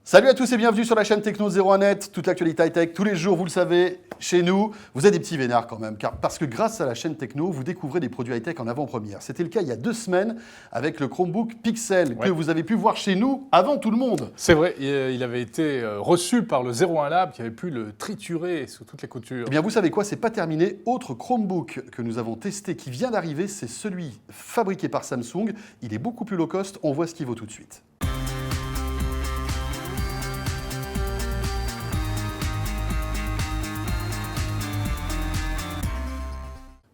Salut à tous et bienvenue sur la chaîne Techno 01net, toute l'actualité high-tech, tous les jours, vous le savez, chez nous. Vous êtes des petits vénards quand même, parce que grâce à la chaîne Techno, vous découvrez des produits high-tech en avant-première. C'était le cas il y a 2 semaines avec le Chromebook Pixel, que vous avez pu voir chez nous avant tout le monde. C'est vrai, il avait été reçu par le 01 Lab qui avait pu le triturer sous toutes les coutures. Eh bien vous savez quoi, c'est pas terminé. Autre Chromebook que nous avons testé qui vient d'arriver, c'est celui fabriqué par Samsung. Il est beaucoup plus low cost, on voit ce qu'il vaut tout de suite.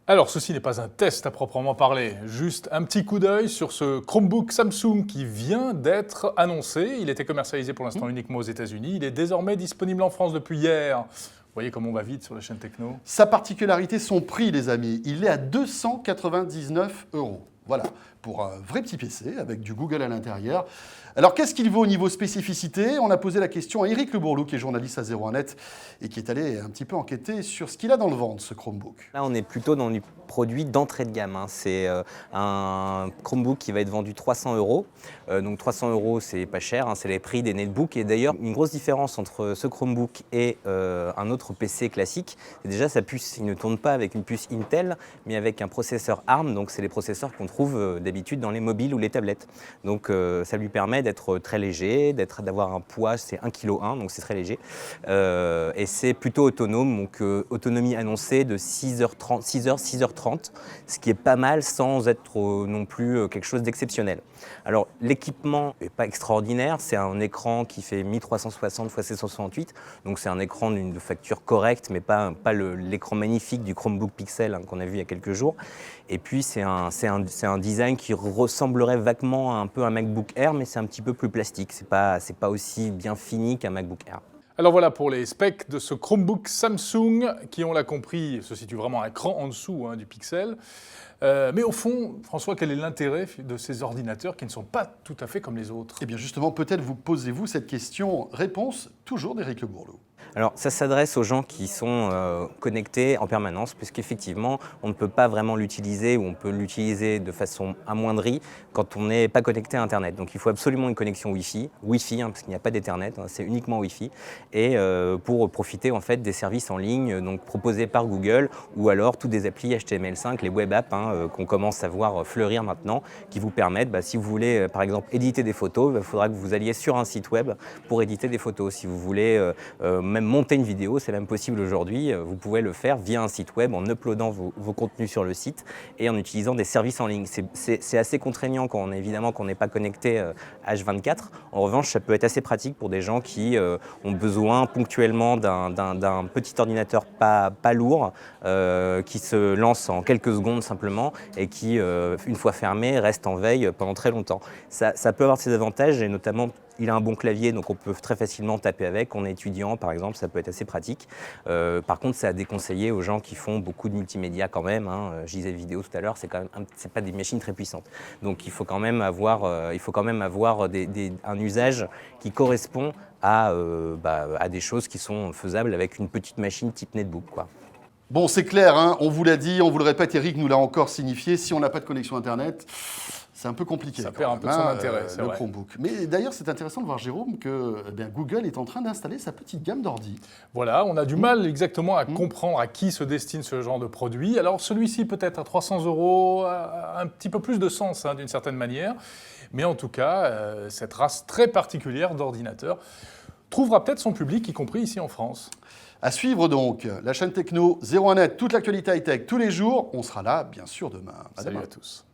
Alors, ceci n'est pas un test à proprement parler, juste un petit coup d'œil sur ce Chromebook Samsung qui vient d'être annoncé. Il était commercialisé pour l'instant uniquement aux États-Unis. Il est désormais disponible en France depuis hier. Vous voyez comme on va vite sur la chaîne Techno. Sa particularité, son prix, les amis, il est à 299 €. Voilà, pour un vrai petit PC avec du Google à l'intérieur. Alors, qu'est-ce qu'il vaut au niveau spécificité? On a posé la question à Eric Le Bourlou, qui est journaliste à 01net et qui est allé un petit peu enquêter sur ce qu'il a dans le ventre, ce Chromebook. Là, on est plutôt dans du produit d'entrée de gamme. C'est un Chromebook qui va être vendu 300 €. Donc 300 €, c'est pas cher, c'est les prix des netbooks. Et d'ailleurs, une grosse différence entre ce Chromebook et un autre PC classique, c'est déjà sa puce. Il ne tourne pas avec une puce Intel, mais avec un processeur ARM. Donc c'est les processeurs qu'on trouve d'habitude dans les mobiles ou les tablettes. Donc ça lui permet d'être très léger, d'avoir un poids, c'est 1,1 kg, donc c'est très léger. Et c'est plutôt autonome, donc autonomie annoncée de 6h30, ce qui est pas mal sans être non plus quelque chose d'exceptionnel. Alors l'équipement n'est pas extraordinaire, c'est un écran qui fait 1360 x 768, donc c'est un écran d'une facture correcte, mais pas l'écran magnifique du Chromebook Pixel qu'on a vu il y a quelques jours. Et puis c'est un design qui ressemblerait vaguement un peu à un MacBook Air, mais c'est un petit peu plus plastique, c'est pas aussi bien fini qu'un MacBook Air. Alors voilà pour les specs de ce Chromebook Samsung qui, on l'a compris, se situe vraiment un cran en dessous du Pixel. Mais au fond, François, quel est l'intérêt de ces ordinateurs qui ne sont pas tout à fait comme les autres? Eh bien justement, peut-être vous posez-vous cette question. Réponse toujours d'Eric Le Bourlou. Alors ça s'adresse aux gens qui sont connectés en permanence, puisqu'effectivement on ne peut pas vraiment l'utiliser ou on peut l'utiliser de façon amoindrie quand on n'est pas connecté à Internet. Donc il faut absolument une connexion Wi-Fi, parce qu'il n'y a pas d'Ethernet, c'est uniquement Wi-Fi, et pour profiter en fait des services en ligne donc proposés par Google ou alors tous des applis HTML5, les web apps qu'on commence à voir fleurir maintenant, qui vous permettent, si vous voulez par exemple éditer des photos, il faudra que vous alliez sur un site web pour éditer des photos. Si vous voulez même monter une vidéo, c'est même possible aujourd'hui, vous pouvez le faire via un site web en uploadant vos contenus sur le site et en utilisant des services en ligne. C'est assez contraignant quand on n'est pas connecté H24. En revanche, ça peut être assez pratique pour des gens qui ont besoin ponctuellement d'un petit ordinateur pas lourd, qui se lance en quelques secondes simplement et qui, une fois fermé, reste en veille pendant très longtemps. Ça peut avoir ses avantages et notamment il a un bon clavier, donc on peut très facilement taper avec. On est étudiant, par exemple, ça peut être assez pratique. Par contre, c'est à déconseiller aux gens qui font beaucoup de multimédia quand même. Je disais vidéo tout à l'heure, c'est pas des machines très puissantes. Donc il faut quand même avoir, un usage qui correspond à des choses qui sont faisables avec une petite machine type netbook, quoi. Bon, c'est clair, on vous l'a dit, on vous le répète, Eric nous l'a encore signifié, si on n'a pas de connexion Internet, c'est un peu compliqué. Ça perd un peu de son intérêt, c'est le vrai. Chromebook. Mais d'ailleurs, c'est intéressant de voir, Jérôme, que Google est en train d'installer sa petite gamme d'ordi. Voilà, on a du mal exactement à comprendre à qui se destine ce genre de produit. Alors celui-ci peut-être à 300 € a un petit peu plus de sens d'une certaine manière. Mais en tout cas, cette race très particulière d'ordinateurs trouvera peut-être son public, y compris ici en France. À suivre donc, la chaîne Techno 01net, toute l'actualité high-tech tous les jours. On sera là, bien sûr, demain. Salut à tous.